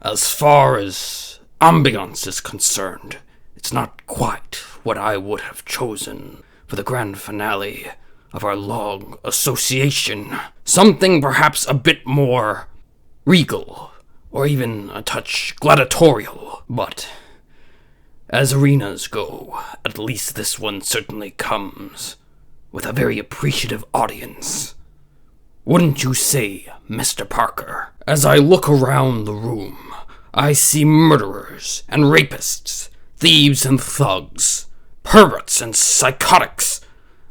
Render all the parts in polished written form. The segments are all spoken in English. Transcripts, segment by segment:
As far as ambience is concerned, it's not quite what I would have chosen for the grand finale of our long association. Something perhaps a bit more regal, or even a touch gladiatorial. But as arenas go, at least this one certainly comes with a very appreciative audience. Wouldn't you say, Mr. Parker? As I look around the room, I see murderers and rapists, thieves and thugs, perverts and psychotics,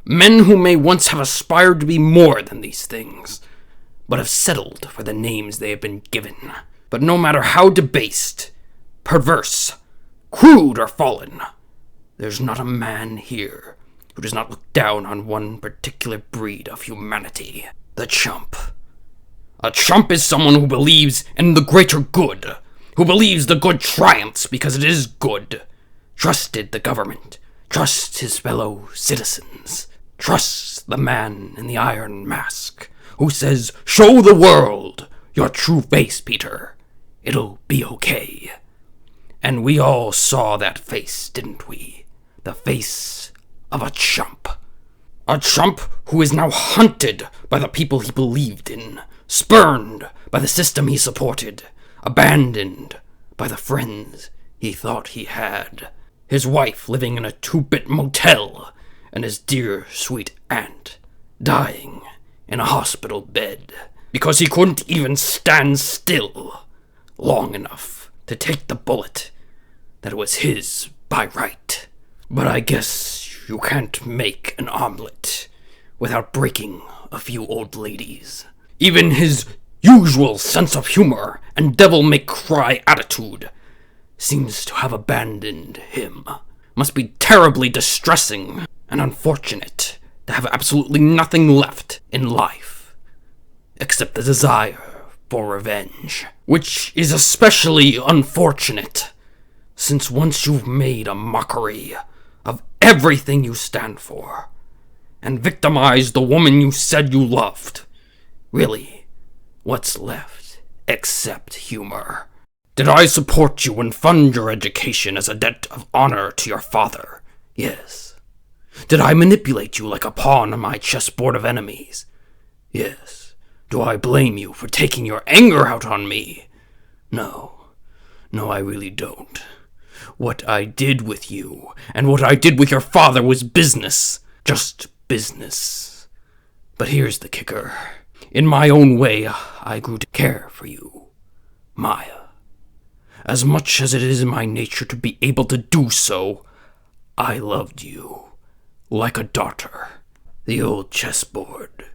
men who may once have aspired to be more than these things, but have settled for the names they have been given. But no matter how debased, perverse, crude, or fallen, there's not a man here who does not look down on one particular breed of humanity: the chump. A chump is someone who believes in the greater good, who believes the good triumphs because it is good, trusted the government, trusts his fellow citizens, trusts the man in the iron mask, who says, "Show the world your true face, Peter. It'll be okay." And we all saw that face, didn't we? The face of a chump. A chump who is now hunted by the people he believed in, spurned by the system he supported, abandoned by the friends he thought he had, his wife living in a two-bit motel, and his dear sweet aunt dying in a hospital bed because he couldn't even stand still long enough to take the bullet that was his by right. But I guess you can't make an omelet without breaking a few old ladies. Even his usual sense of humor and devil-may-cry attitude seems to have abandoned him. Must be terribly distressing and unfortunate to have absolutely nothing left in life except the desire for revenge, which is especially unfortunate since once you've made a mockery of everything you stand for and victimized the woman you said you loved, really, what's left except humor? Did I support you and fund your education as a debt of honor to your father? Yes. Did I manipulate you like a pawn on my chessboard of enemies? Yes. Do I blame you for taking your anger out on me? No. No, I really don't. What I did with you and what I did with your father was business. Just business. But here's the kicker. In my own way, I grew to care for you, Maya. As much as it is in my nature to be able to do so, I loved you like a daughter. The old chessboard.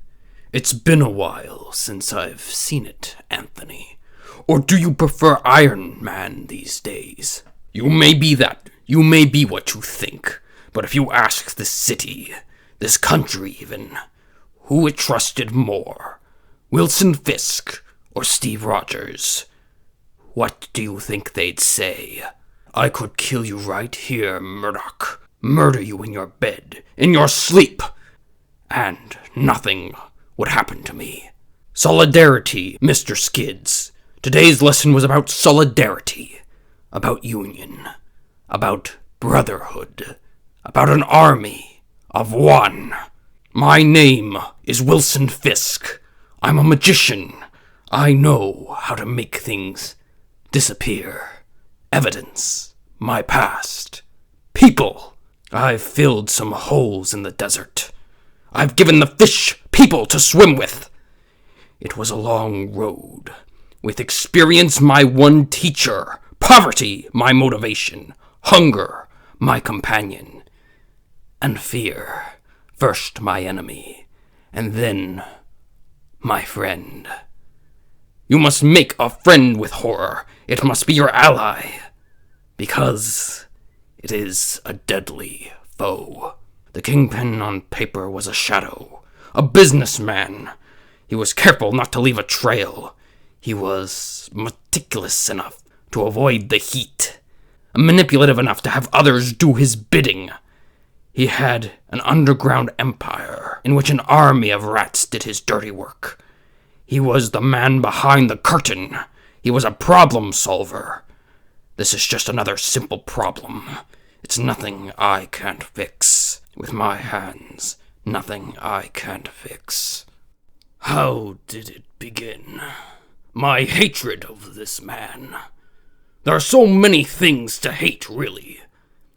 It's been a while since I've seen it, Anthony. Or do you prefer Iron Man these days? You may be that. You may be what you think. But if you ask this city, this country even, who it trusted more, Wilson Fisk or Steve Rogers, what do you think they'd say? I could kill you right here, Murdoch. Murder you in your bed, in your sleep, and nothing would happen to me. Solidarity, Mr. Skids. Today's lesson was about solidarity, about union, about brotherhood, about an army of one. My name is Wilson Fisk. I'm a magician. I know how to make things disappear. Evidence, my past. People. I've filled some holes in the desert. I've given the fish people to swim with. It was a long road, with experience my one teacher, poverty my motivation, hunger my companion, and fear first my enemy, and then my friend. You must make a friend with horror. It must be your ally, because it is a deadly foe. The Kingpin on paper was a shadow, a businessman. He was careful not to leave a trail. He was meticulous enough to avoid the heat, manipulative enough to have others do his bidding. He had an underground empire in which an army of rats did his dirty work. He was the man behind the curtain. He was a problem solver. This is just another simple problem. It's nothing I can't fix. With my hands, nothing I can't fix. How did it begin? My hatred of this man. There are so many things to hate, really.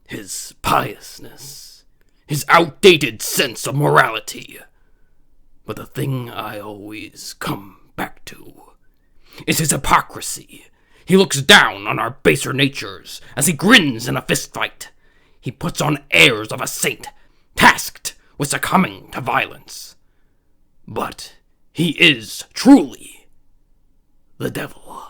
His piousness, his outdated sense of morality. But the thing I always come back to is his hypocrisy. He looks down on our baser natures as he grins in a fistfight. He puts on airs of a saint, tasked with succumbing to violence. But he is truly the devil.